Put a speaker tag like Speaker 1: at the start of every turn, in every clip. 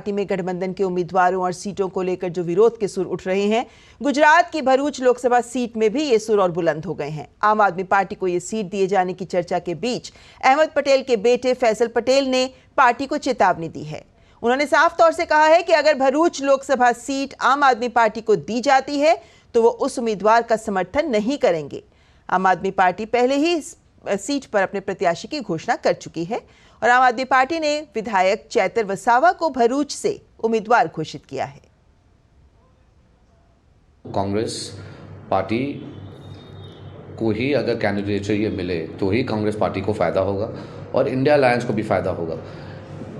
Speaker 1: Party में गठबंधन के उम्मीदवारों और सीटों को लेकर जो विरोध के सुर उठ रहे हैं, गुजरात की भरूच लोकसभा सीट में भी ये सुर और बुलंद हो गए हैं। आम आदमी पार्टी को ये सीट दिए जाने की चर्चा के बीच अहमद पटेल के बेटे फैसल पटेल ने पार्टी को चेतावनी दी है। उन्होंने साफ तौर से कहा है कि अगर भरूच लोकसभा सीट आम आदमी पार्टी को दी जाती है तो वो उस उम्मीदवार का समर्थन नहीं करेंगे। आम आदमी पार्टी पहले ही सीट पर अपने प्रत्याशी की घोषणा कर चुकी है और आम आदमी पार्टी ने विधायक चैतर वसावा को भरूच से उम्मीदवार घोषित किया है।
Speaker 2: कांग्रेस पार्टी को ही अगर कैंडिडेचर ये मिले तो ही कांग्रेस पार्टी को फ़ायदा होगा और इंडिया अलायंस को भी फ़ायदा होगा।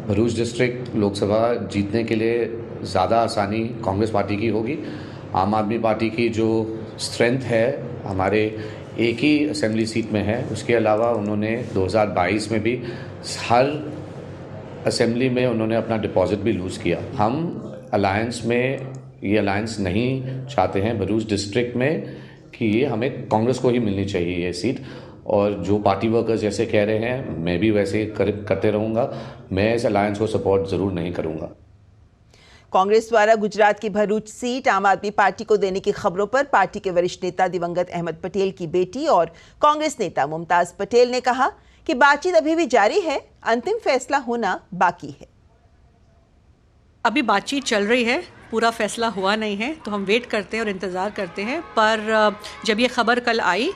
Speaker 2: भरूच डिस्ट्रिक्ट लोकसभा जीतने के लिए ज़्यादा आसानी कांग्रेस पार्टी की होगी। आम आदमी पार्टी की जो स्ट्रेंथ है हमारे एक ही असेंबली सीट में है, उसके अलावा उन्होंने 2022 में भी हर असेंबली में उन्होंने अपना डिपॉजिट भी लूज़ किया। हम अलायंस में ये अलायंस नहीं चाहते हैं भरूच डिस्ट्रिक्ट में कि ये हमें कांग्रेस को ही मिलनी चाहिए ये सीट, और जो पार्टी वर्कर्स जैसे कह रहे हैं मैं भी वैसे करते रहूँगा। मैं इस अलायंस को सपोर्ट ज़रूर नहीं करूँगा।
Speaker 1: कांग्रेस द्वारा गुजरात की भरूच सीट आम आदमी पार्टी को देने की खबरों पर पार्टी के वरिष्ठ नेता दिवंगत अहमद पटेल की बेटी और कांग्रेस नेता मुमताज पटेल ने कहा कि बातचीत अभी भी जारी है, अंतिम फैसला होना बाकी है।
Speaker 3: अभी बातचीत चल रही है, पूरा फैसला हुआ नहीं है, तो हम वेट करते हैं और इंतज़ार करते हैं। पर जब ये खबर कल आई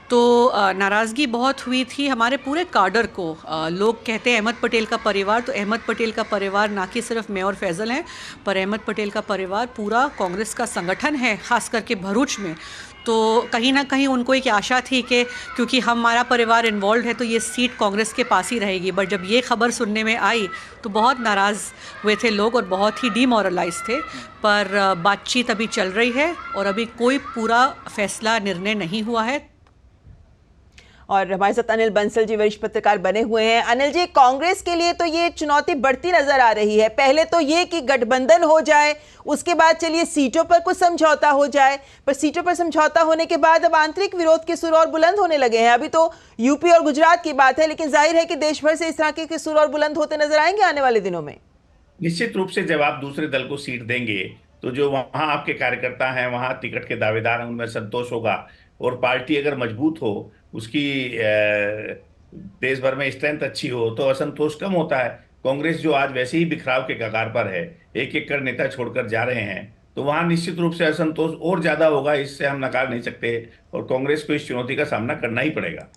Speaker 3: तो नाराज़गी बहुत हुई थी हमारे पूरे काडर को। लोग कहते हैं अहमद पटेल का परिवार, तो अहमद पटेल का परिवार ना कि सिर्फ मैं और फैज़ल हैं, पर अहमद पटेल का परिवार पूरा कांग्रेस का संगठन है, ख़ास करके भरूच में। तो कहीं ना कहीं उनको एक आशा थी कि क्योंकि हमारा परिवार इन्वॉल्व है तो ये सीट कांग्रेस के पास ही रहेगी। बट जब ये खबर सुनने में आई तो बहुत नाराज़ हुए थे लोग और बहुत ही डीमोरलाइज थे। पर बातचीत अभी चल रही है और अभी कोई पूरा फैसला निर्णय नहीं हुआ है।
Speaker 1: और हमारे साथ अनिल बंसल जी वरिष्ठ पत्रकार बने हुए हैं। अनिल जी, कांग्रेस के लिए तो ये चुनौती बढ़ती नजर आ रही है। पहले तो ये कि गठबंधन हो जाए, उसके बाद चलिए सीटों पर कुछ समझौता हो जाए, पर सीटों पर समझौता होने के बाद अब आंतरिक विरोध के सुर और बुलंद होने लगे हैं। अभी तो यूपी और गुजरात की बात है, लेकिन जाहिर है कि देश भर से इस तरह के सुर और बुलंद होते नजर आएंगे आने वाले दिनों में।
Speaker 4: निश्चित रूप से जब आप दूसरे दल को सीट देंगे तो जो वहां आपके कार्यकर्ता हैं, वहां टिकट के दावेदार हैं, उनमें संतोष होगा। और पार्टी अगर मजबूत हो, उसकी देश भर में स्ट्रेंथ अच्छी हो, तो असंतोष कम होता है। कांग्रेस जो आज वैसे ही बिखराव के कगार पर है, एक एक कर नेता छोड़कर जा रहे हैं, तो वहां निश्चित रूप से असंतोष और ज्यादा होगा, इससे हम नकार नहीं सकते। और कांग्रेस को इस चुनौती का सामना करना ही पड़ेगा,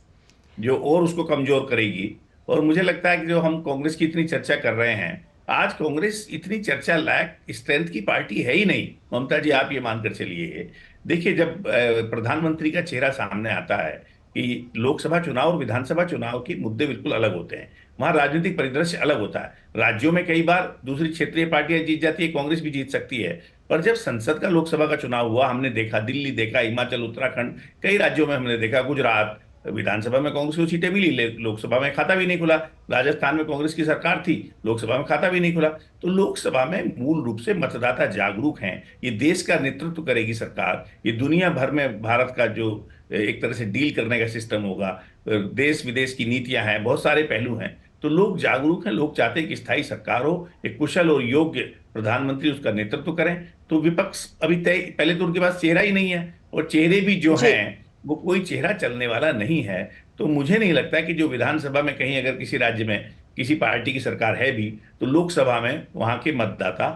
Speaker 4: जो और उसको कमजोर करेगी। और मुझे लगता है कि जो हम कांग्रेस की इतनी चर्चा कर रहे हैं, आज कांग्रेस इतनी चर्चा लायक स्ट्रेंथ की पार्टी है ही नहीं। ममता जी, आप ये मानकर चलिए, देखिए जब प्रधानमंत्री का चेहरा सामने आता है कि लोकसभा चुनाव और विधानसभा चुनाव के मुद्दे बिल्कुल अलग होते हैं, वहां राजनीतिक परिदृश्य अलग होता है। राज्यों में कई बार दूसरी क्षेत्रीय पार्टियां जीत जाती है, कांग्रेस भी जीत सकती है, पर जब संसद का लोकसभा का चुनाव हुआ, हमने देखा दिल्ली देखा, हिमाचल, उत्तराखंड, कई राज्यों में हमने देखा, गुजरात, विधानसभा में कांग्रेस को सीटें मिली, लोकसभा में खाता भी नहीं खुला। राजस्थान में कांग्रेस की सरकार थी, लोकसभा में खाता भी नहीं खुला। तो लोकसभा में मूल रूप से मतदाता जागरूक हैं। ये देश का नेतृत्व करेगी सरकार, ये दुनिया भर में भारत का जो एक तरह से डील करने का सिस्टम होगा, देश विदेश की नीतियां हैं, बहुत सारे पहलू हैं। तो लोग जागरूक हैं, लोग चाहते हैं कि स्थायी सरकार हो, एक कुशल और योग्य प्रधानमंत्री उसका नेतृत्व करें। तो विपक्ष अभी पहले तो उनके पास चेहरा ही नहीं है, और चेहरे भी जो हैं वो कोई चेहरा चलने वाला नहीं है। तो मुझे नहीं लगता कि जो विधानसभा में कहीं अगर किसी राज्य में किसी पार्टी की सरकार है भी, तो लोकसभा में वहां के मतदाता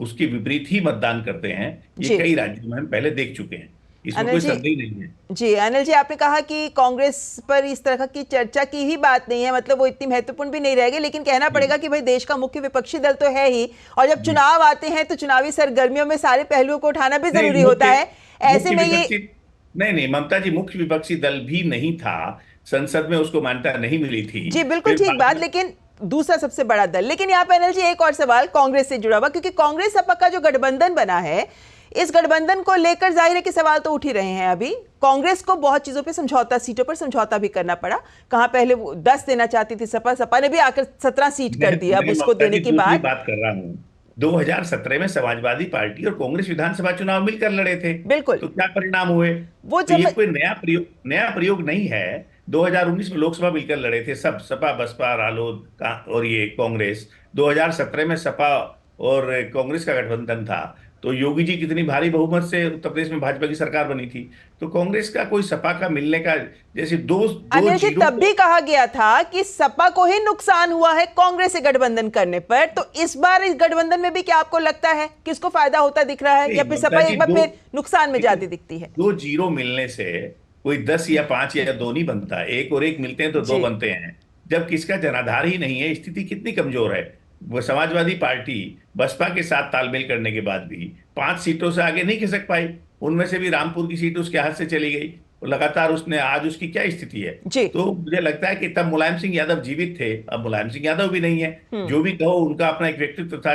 Speaker 4: उसके विपरीत ही मतदान करते हैं। ये कई राज्यों में हम पहले देख चुके हैं, इसमें कोई संदेह नहीं है।
Speaker 1: जी अनिल जी, आपने कहा कि कांग्रेस पर इस तरह की चर्चा की ही बात नहीं है, मतलब वो इतनी महत्वपूर्ण भी नहीं रहेगी, लेकिन कहना पड़ेगा कि भाई देश का मुख्य विपक्षी दल तो है ही, और जब चुनाव आते हैं तो चुनावी सरगर्मियों में सारे पहलुओं को उठाना भी जरूरी होता है। ऐसे में ये
Speaker 4: नहीं, ममता जी, मुख्य विपक्षी दल भी नहीं था, संसद में उसको मान्यता नहीं मिली थी।
Speaker 1: जी बिल्कुल ठीक बात, लेकिन दूसरा सबसे बड़ा दल। लेकिन यहाँ पे अनिल जी एक और सवाल कांग्रेस से जुड़ा हुआ, क्योंकि कांग्रेस सपा का जो गठबंधन बना है, इस गठबंधन को लेकर जाहिर है कि सवाल तो उठ ही रहे हैं। अभी कांग्रेस को बहुत चीजों पे समझौता, सीटों पर समझौता भी करना पड़ा। कहां पहले वो 10 देना चाहती थी सपा ने भी आकर 17 सीट कर दिया। अब उसको देने की बात
Speaker 4: कर रहा हूं, 2017 में समाजवादी पार्टी और कांग्रेस विधानसभा चुनाव मिलकर लड़े थे।
Speaker 1: बिल्कुल।
Speaker 4: तो क्या परिणाम हुए? वो तो ये कोई नया प्रयोग नहीं है। 2019 में लोकसभा मिलकर लड़े थे सब, सपा, बसपा, रालोद और ये कांग्रेस। 2017 में सपा और कांग्रेस का गठबंधन था, तो योगी जी कितनी भारी बहुमत से उत्तर प्रदेश में भाजपा की सरकार बनी थी। तो कांग्रेस का कोई सपा का मिलने का, जैसे दो दो
Speaker 1: अनिल जी,
Speaker 4: जीरो
Speaker 1: तब भी कहा गया था कि सपा को ही नुकसान हुआ है कांग्रेस से गठबंधन करने पर, तो इस बार इस गठबंधन में भी क्या आपको लगता है किसको फायदा होता दिख रहा है, या फिर सपा एक बार फिर नुकसान में जाती दिखती है?
Speaker 4: दो जीरो मिलने से कोई 10 या 5 या 2 नहीं बनता, एक और एक मिलते हैं तो 2
Speaker 1: जी
Speaker 4: बनते हैं। जब किसका जनाधार ही नहीं है, स्थिति कितनी कमजोर है। वो समाजवादी पार्टी बसपा के साथ तालमेल करने के बाद भी 5 सीटों से आगे नहीं खिसक पाई, उनमें से भी रामपुर की सीट उसके हाथ से चली गई। और लगातार उसने, आज उसकी क्या स्थिति है।
Speaker 1: जी।
Speaker 4: तो मुझे लगता है कि तब मुलायम सिंह यादव जीवित थे, अब मुलायम सिंह यादव भी नहीं है। जो भी कहो, उनका अपना एक व्यक्तित्व था,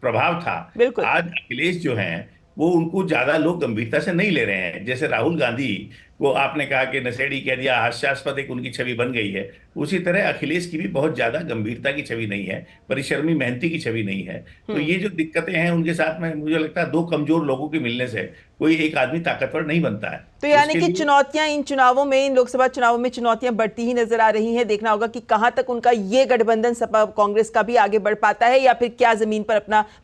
Speaker 4: प्रभाव था।
Speaker 1: बिल्कुल।
Speaker 4: आज अखिलेश जो हैं, वो उनको ज्यादा लोग गंभीरता से नहीं ले रहे हैं। जैसे राहुल गांधी को आपने कहा कि नशेड़ी कह दिया, हास्यास्पद एक उनकी छवि बन गई है, उसी तरह अखिलेश की भी बहुत ज्यादा गंभीरता की छवि नहीं है, परिश्रमी मेहनती की छवि नहीं है। तो ये जो दिक्कतें हैं उनके साथ में, मुझे लगता है 2 कमजोर लोगों के मिलने से कोई एक आदमी ताकतवर नहीं बनता है।
Speaker 1: तो यानी
Speaker 4: उसके
Speaker 1: कि
Speaker 4: लिए
Speaker 1: चुनौतियां इन चुनावों में, इन लोकसभा चुनावों में चुनौतियां बढ़ती ही नजर आ रही हैं। देखना होगा कि कहां तक उनका ये गठबंधन सपा कांग्रेस का भी आगे बढ़ पाता है, या फिर क्या जमीन पर अपना